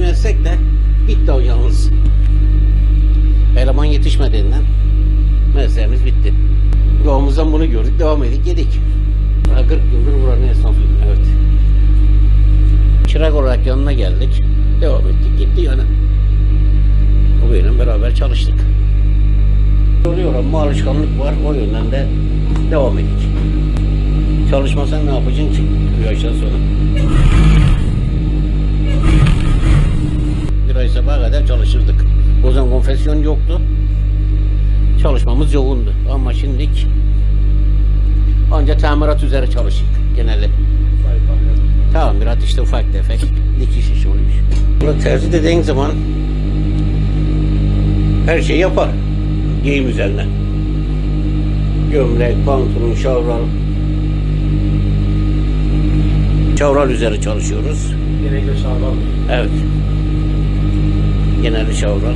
etsek de bitti o yalnız. Eleman yetişmediğinden mesleğimiz bitti. Doğumuzdan bunu gördük, devam edip yedik. 40 yıldır buranın esnafıyım, evet. Çırak olarak yanına geldik, devam ettik, gitti yani. O benim beraber çalıştık. Oluyor ama alışkanlık var, o yönden de devam ettik. Çalışmasan ne yapacaksın ki bu yaştan sonra? Bir ay sabaha kadar çalışırdık. O zaman konfeksiyon yoktu. Çalışmamız yoğundu. Ama şimdilik ancak tamirat üzere çalıştık genelde. Tamirat işte ufak tefek dikiş işi oluyor. Bunu terzi dediğin zaman her şeyi yapar. Giyim üzerine. Gömlek, pantolon, şavral. Şavral üzeri çalışıyoruz. Genellikle şavral. Evet. Genelde şavral.